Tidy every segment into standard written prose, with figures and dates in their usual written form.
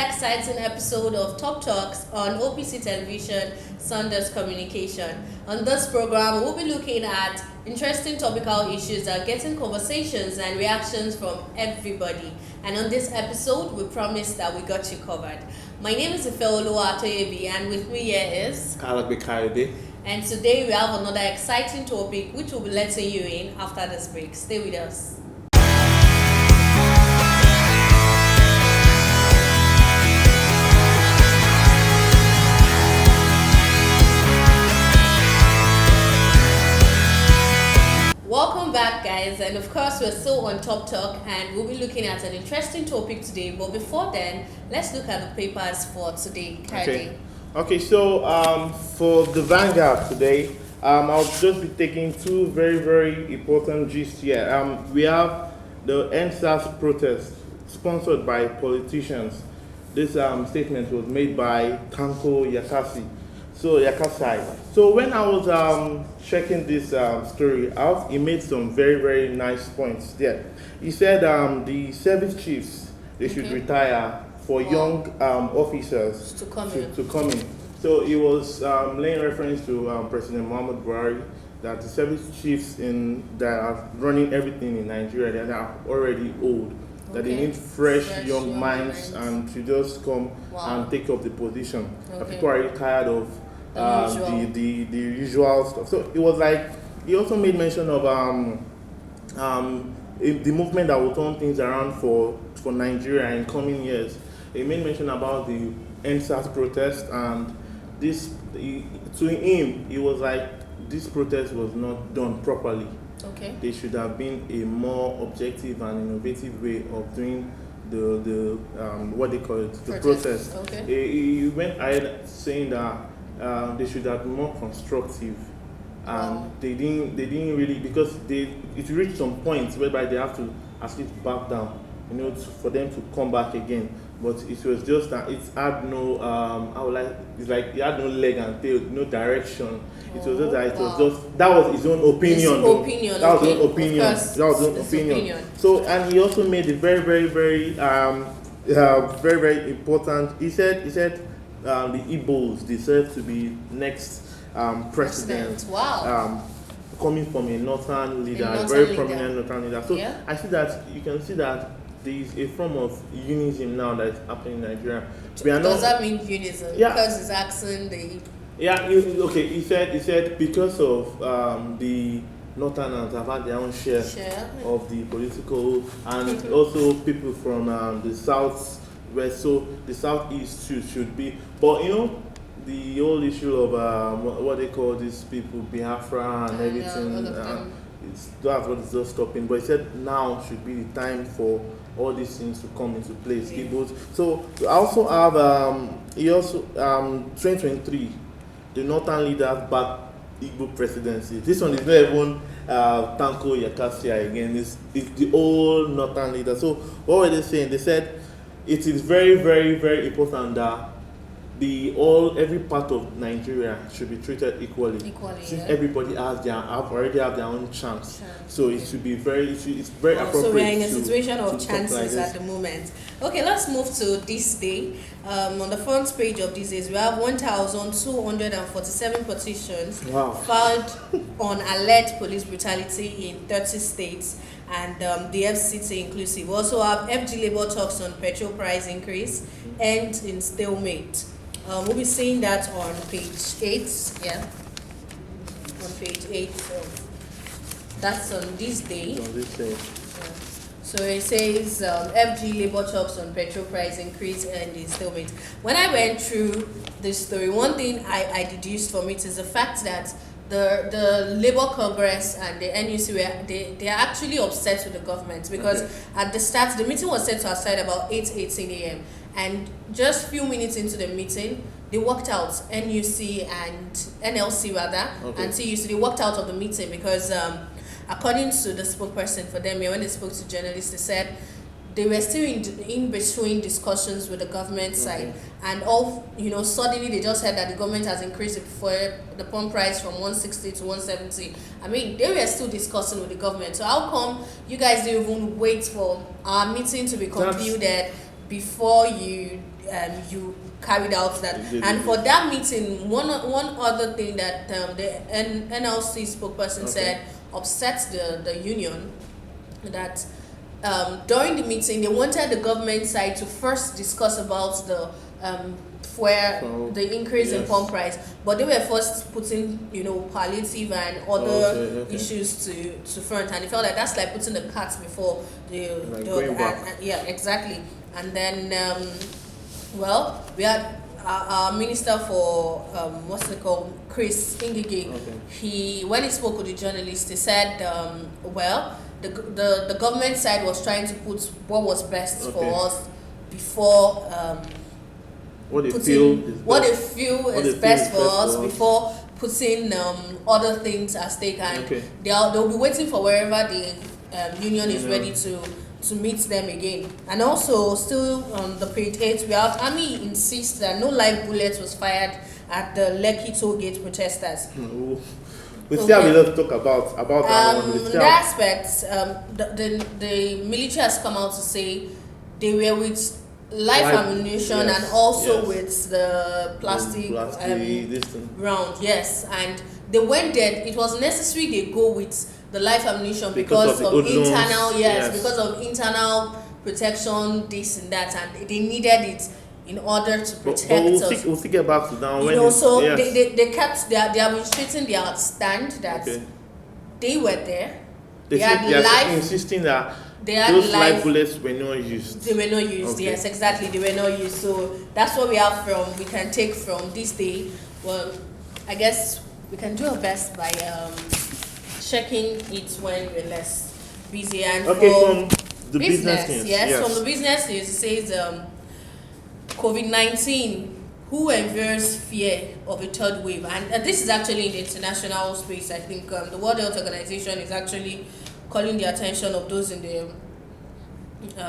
exciting episode of Top Talks on OPC Television, Sanders Communication. On this program, we'll be looking at interesting topical issues that are getting conversations and reactions from everybody. And on this episode, we promise that we got you covered. My name is Ifeoluwa Atoyebi, and with me here is Kalagbe. And today we have another exciting topic which we'll be letting you in after this break. Stay with us. Welcome back, guys, and of course we're still on Top Talk and we'll be looking at an interesting topic today. But before then, let's look at the papers for today. Okay, so for the Vanguard today, I'll just be taking two very, very important gists here. We have the NSAS protest sponsored by politicians. This statement was made by Tanko Yakasi. So when I was checking this story out, he made some very, very nice points there. He said the service chiefs, they should retire for young officers to come in. So he was laying reference to President Muhammad Buhari, that the service chiefs that are running everything in Nigeria, they are already old. That they need fresh young minds and to just come and take up the position. People are really tired of the usual stuff. So it was like he also made mention of the movement that will turn things around for Nigeria in coming years. He made mention about the NSAS protest, and to him he was like, this protest was not done properly. There should have been a more objective and innovative way of doing the what they call it, the protest. He went ahead saying that they should have been more constructive, and they didn't really, because it reached some points whereby they have to at least back down, for them to come back again. But it was just that it had no it had no leg and tail, no direction. It was just that that was his own opinion. That was his own opinion. That was his own opinion. So, and he also made it very, very, very very, very important. He said the Igbos deserve to be next president. Coming from a northern leader, a very prominent northern leader. So I see that you can see that there is a form of unism now that is happening in Nigeria. Does that mean unism? Yeah. Because his accent, he said because of the Northerners have had their own share of the political, and also people from the southwest, so the southeast too should be. But the whole issue of what they call these people, Biafra and everything, that's what is just stopping. But he said now should be the time for all these things to come into place. So I also have 2023, the northern leaders back Igbo presidency. This one is not even Tanko Yakasi again. It's the old northern leader. So what were they saying? They said it is very, very, very important that every part of Nigeria should be treated equally. Since everybody already have their own chance. So it should be it's very appropriate. So we're in a situation of chances at the moment. Okay, let's move to this day. On the front page of this days, we have 1,247 petitions filed on alleged police brutality in 30 states, and the FCT inclusive. We also have FG Labour talks on petrol price increase and in stalemate. We'll be seeing that on page 8. Yeah, on page 8. So that's on this day. So it says FG Labour talks on petrol price increase and in stalemate. When I went through this story, one thing I deduced from it is the fact that the Labour Congress and the NUC they are actually upset with the government, because at the start the meeting was set to aside about 8:18 a.m. and just few minutes into the meeting they walked out. NUC and NLC and TUC, they walked out of the meeting because according to the spokesperson for them, when they spoke to journalists, they said they were still in between discussions with the government side, and suddenly they just heard that the government has increased the pump price from 160 to 170. I mean, they were still discussing with the government. So how come you guys didn't even wait for our meeting to be concluded before you carried out that. And for that meeting, one other thing that the NLC spokesperson said upsets the union, that during the meeting they wanted the government side to first discuss about the the increase in pump price, but they were first putting palliative and other issues to front, and it felt like that's like putting the cart before the going back. yeah, exactly. And then we had our minister for what's it called, Chris Ngige. He, when he spoke with the journalists, he said the government side was trying to put what was best for us before what they feel is best for us before putting other things at stake, and they'll be waiting for wherever the union is ready to meet them again. And also, still on the page 8, we have Army insists that no live bullets was fired at the Lekki toll gate protesters. We still have a lot to talk about that one. In that aspect, the military has come out to say they were with live ammunition and also with the plastic round. Yes, and they went there. It was necessary they go with the live ammunition because of internal because of internal protection, this and that, and they needed it in order to protect us. We'll get back to that. They kept they are demonstrating their stand that they were there. They are insisting that those live bullets were not used. They were not used. Yes, exactly. They were not used. So that's what we can take from this day. Well, I guess we can do our best by checking it when we're less busy. And from the business news. Yes, from the business news, it says COVID-19, who enveils fear of a third wave? And this is actually in the international space. I think the World Health Organization is actually calling the attention of those in the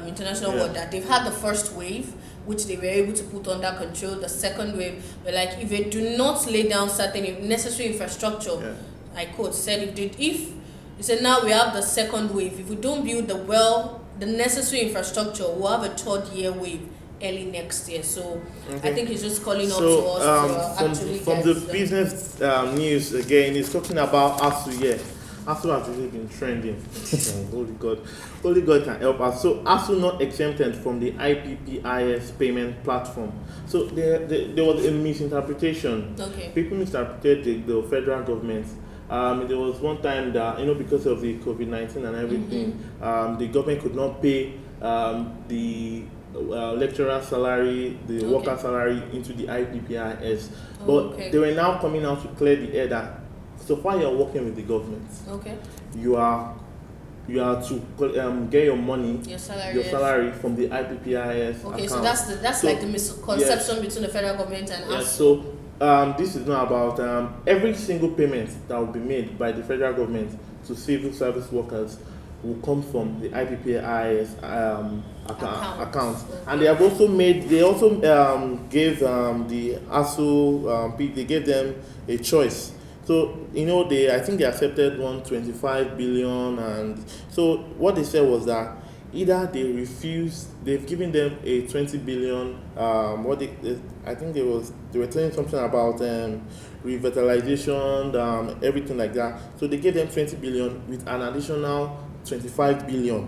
international world that they've had the first wave, which they were able to put under control. The second wave, but like if they do not lay down certain necessary infrastructure, I quote said if you said now we have the second wave, if we don't build the necessary infrastructure, we'll have a third year wave early next year. So I think it's just calling up to us to actually from the business news again. It's talking about ASU. ASU has really been trending. Holy God can help us. So ASU not exempted from the IPPIS payment platform. So there was a misinterpretation. People misinterpreted the federal government. There was one time that because of the COVID-19 and everything, the government could not pay the lecturer salary, the worker salary into the IPPIS. But they were now coming out to clear the air that so far you're working with the government. You are to get your money, your salary from the IPPIS account. So that's like the misconception between the federal government and us. So this is not about every single payment that will be made by the federal government to civil service workers will come from the IPPIS account. And they have also gave the ASU, they gave them a choice. So I think they accepted 125 billion, and so what they said was that either they've given them a 20 billion. I think they were saying something about revitalization, everything like that. So they gave them 20 billion with an additional 25 billion,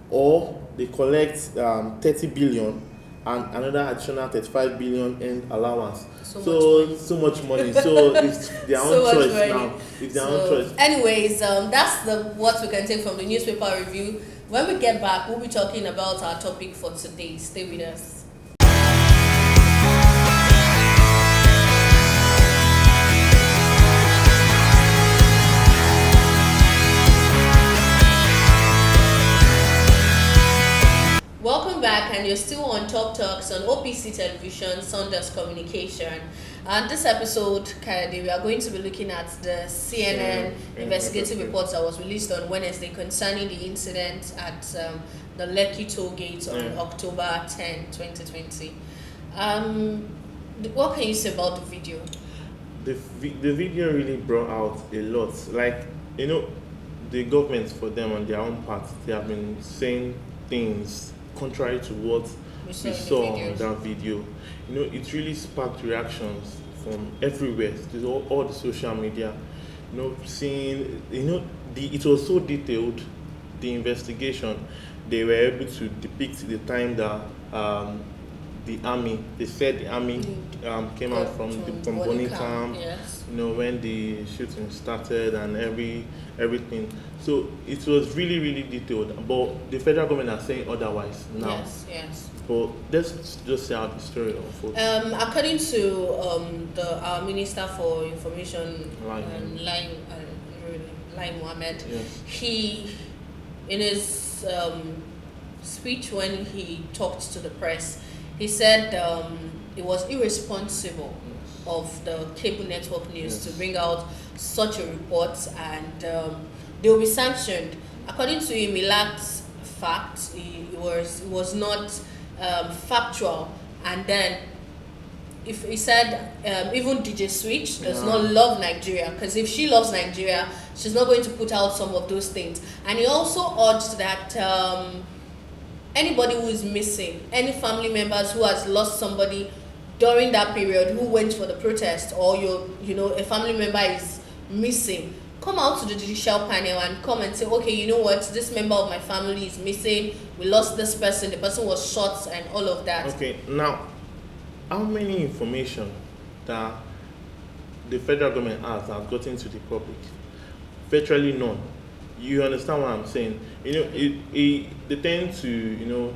or they collect 30 billion and another additional 35 billion in allowance. So much money. So it's their own choice now. It's their own choice. Anyways, that's what we can take from the newspaper review. When we get back, we'll be talking about our topic for today. Stay with us. Welcome back, and you're still on Top Talks on OPC Television, Saunders Communication. And this episode, Kayode, we are going to be looking at the CNN investigative report that was released on Wednesday concerning the incident at the Lekki toll gate on October 10, 2020. What can you say about the video? The video really brought out a lot. Like, the government, for them on their own part, they have been saying things contrary to what we we saw in saw the on videos. that video, it really sparked reactions from everywhere. There's all the social media, seeing, it was so detailed, the investigation. They were able to depict the time that the army, they said the army came out from Bonicam, Yes. when the shooting started and everything. So it was really, really detailed. But the federal government are saying otherwise now. Yes. But let's just see how the story unfolds. According to our Minister for Information, Lai Mohammed, Yes. he, in his speech when he talked to the press, he said it was irresponsible of the cable network news to bring out such a report, and they will be sanctioned. According to him, he lacked facts. It was not factual, and then if he said even DJ Switch does not love Nigeria, because if she loves Nigeria, she's not going to put out some of those things. And he also urged that anybody who is missing, any family members who has lost somebody during that period who went for the protest, or a family member is missing, come out to the judicial panel and come and say, okay, you know what, this member of my family is missing, we lost this person, the person was shot, and all of that. Okay, now, how many information that the federal government has gotten to the public? Virtually none. You understand what I'm saying? They tend to,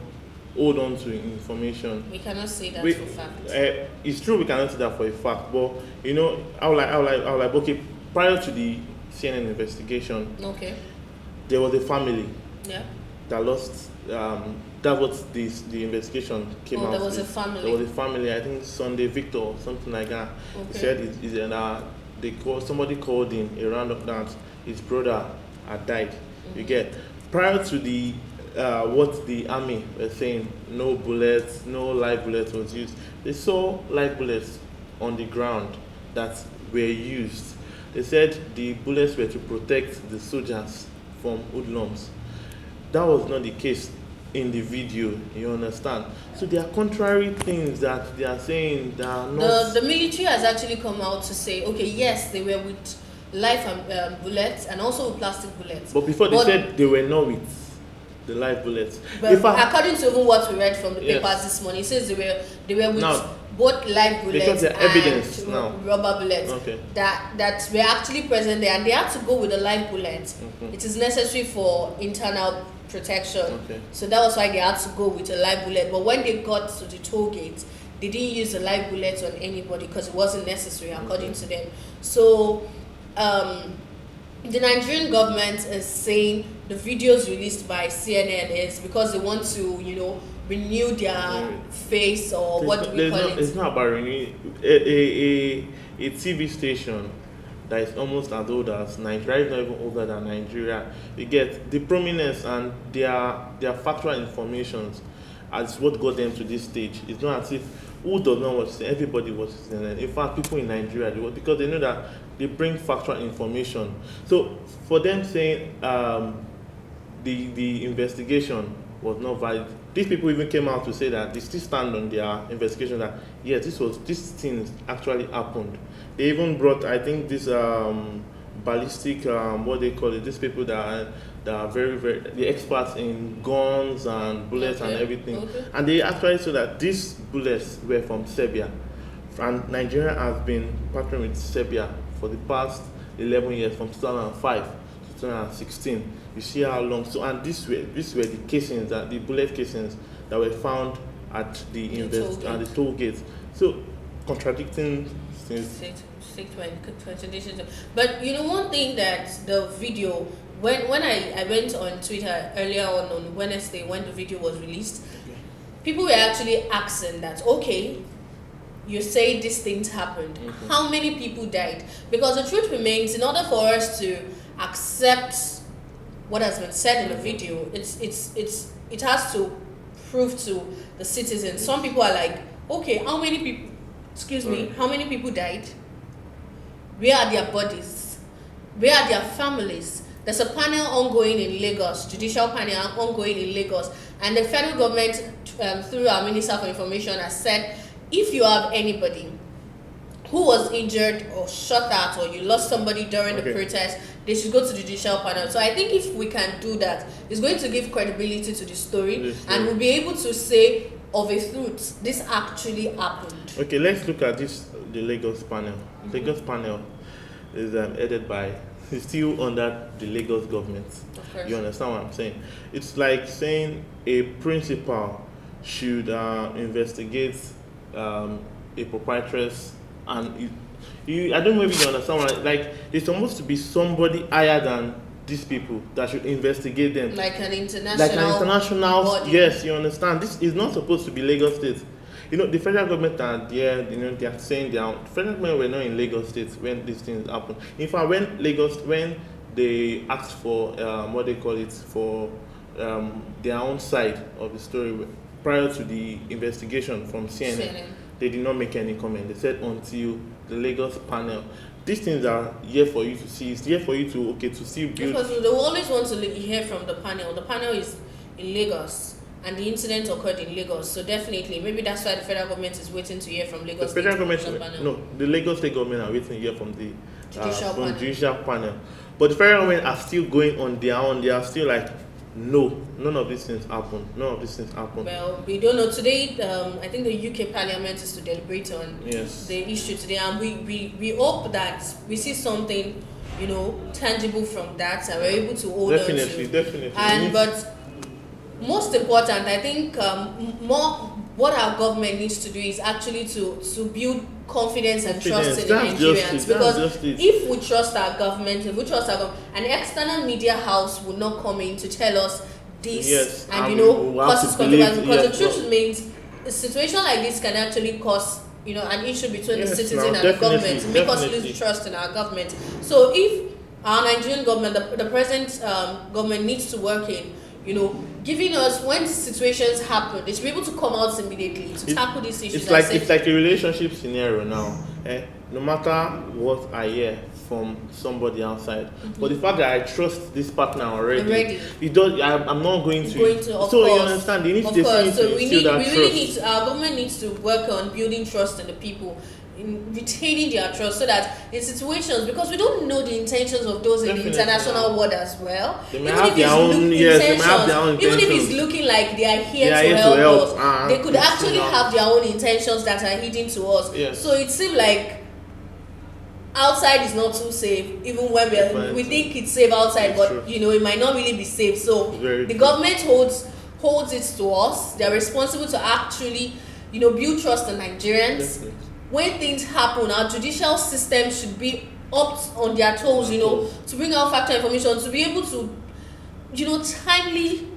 hold on to information. We cannot say that for fact. It's true we cannot say that for a fact, but I would like, okay, prior to the CNN investigation, Okay. there was a family Yeah. that lost. That was the investigation came out. There was with. a family. There was a family. I think Sunday Victor or something like that. Okay. He said somebody called him around of that his brother had died. Mm-hmm. You get, prior to the what the army were saying, no bullets, no live bullets was used. They saw live bullets on the ground that were used. They said the bullets were to protect the soldiers from hoodlums. That was not the case in the video, you understand? So there are contrary things that they are saying that are not. The military has actually come out to say, okay, yes, they were with live bullets and also with plastic bullets. But before they said they were not with the live bullets. But according to even what we read from the papers this morning, it says they were with both live bullets and rubber bullets that were actually present there, and they had to go with the live bullets. Mm-hmm. It is necessary for internal protection. Okay. So that was why they had to go with a live bullet. But when they got to the toll gate, they didn't use the live bullets on anybody because it wasn't necessary, according to them. So the Nigerian government is saying the videos released by CNN is because they want to, renew their face, or what do we call it? It's not about renewing. A TV station that is almost as old as Nigeria, is not even older than Nigeria. You get the prominence and their factual informations as what got them to this stage. It's not as if who does not watch it, everybody watches it. In fact, people in Nigeria do, because they know that they bring factual information. So for them saying the investigation was not valid, these people even came out to say that they still stand on their investigation that yes, this thing actually happened. They even brought, I think, this ballistic, what they call it, these people that are very, very, the experts in guns and bullets and everything. Okay. And they actually said that these bullets were from Serbia. And Nigeria has been partnering with Serbia for the past 11 years, from 2005 to 2016. You see how long. So, and these were the casings, the bullet casings that were found at the toll gates. So, contradicting things. Contradictions. But one thing that the video, when I went on Twitter earlier on Wednesday when the video was released, people were actually asking that, okay, you say these things happened. Mm-hmm. How many people died? Because the truth remains, in order for us to accept what has been said in the video, it has to prove to the citizens. Some people are like, okay, how many people? How many people died? Where are their bodies? Where are their families? There's a panel ongoing in Lagos, judicial panel ongoing in Lagos, and the federal government through our Minister for Information, has said if you have anybody who was injured or shot at, or you lost somebody during the protest, they should go to the judicial panel. So I think if we can do that, it's going to give credibility to the story, and we'll be able to say of a truth, this actually happened. Okay, let's look at this, the Lagos panel. Lagos panel is headed by, it's still under the Lagos government. Of course. You understand what I'm saying? It's like saying a principal should investigate a proprietress, and I don't know if you understand what, like, there's supposed to be somebody higher than these people that should investigate them. Like an international body. Yes, you understand. This is not supposed to be Lagos State. You know, the federal government are there, you know, they are saying the federal government were not in Lagos State when these things happen. In fact, when they asked for what they call it, for their own side of the story prior to the investigation from CNN, they did not make any comment. They said until the Lagos panel. These things are here for you to see. It's here for you to see build. Because they always want to hear from the panel. The panel is in Lagos, and the incident occurred in Lagos. So definitely, maybe that's why the federal government is waiting to hear from Lagos. The federal government, the Lagos State government are waiting to hear from the judicial panel. But the federal government are still going on their own. They are still like, no, none of these things happen. None of these things happen. Well, we don't know. Today, I think the UK Parliament is to deliberate on the issue today, and we hope that we see something, you know, tangible from that, and we're able to hold on to. Definitely. And but most important, I think more what our government needs to do is actually to build confidence and trust in the Nigerians. Because if we trust our government, an external media house will not come in to tell us this, and you know, causes controversy. Because the truth remains, a situation like this can actually cause, you know, an issue between the citizen and the government, make us lose trust in our government. So if our Nigerian government, the present government needs to work in, you know, giving us, when situations happen, they should be able to come out immediately to tackle these issues. It's like a relationship scenario now. No matter what I hear from somebody outside, but the fact that I trust this partner already. It does. I'm not going to. So you understand? They need to. So we really need to, our government needs to work on building trust in the people, in retaining their trust, so that in situations, because we don't know the intentions of those in the international world as well. They may have their own intentions. Even if it's looking like they are here to help us, they could actually have their own intentions that are hidden to us. Yes. So it seems like outside is not too safe, even when we think it's safe outside, but you know, it might not really be safe. So the government holds it to us. They're responsible to actually, you know, build trust in Nigerians. Definitely. When things happen, our judicial system should be up on their toes, you know, to bring out factual information, to be able to, you know, timely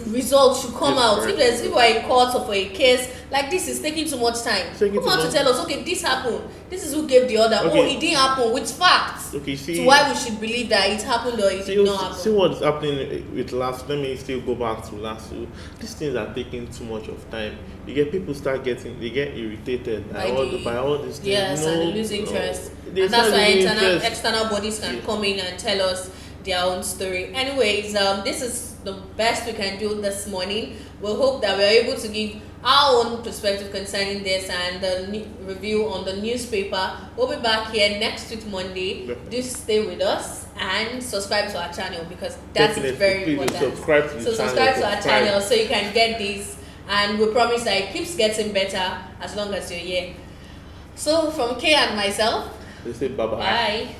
results should come out. If we're in court or for a case like this is taking too much time, come out to tell us, okay, this happened, this is who gave the order, it didn't happen, with facts. Okay, see, so why we should believe that it happened or it did not happen. See what's happening with last. Let me still go back to last. These things are taking too much of time. You get people they get irritated by all these things. Yes, and they lose interest. And that's why external bodies can come in and tell us their own story. Anyways, this is the best we can do this morning. We'll hope that we're able to give our own perspective concerning this and the review on the newspaper. We'll be back here next week Monday. Do stay with us and subscribe to our channel, because that is very important. Subscribe to our channel so you can get these, and we promise that it keeps getting better as long as you're here. So from Kay and myself, they say bye-bye. Bye.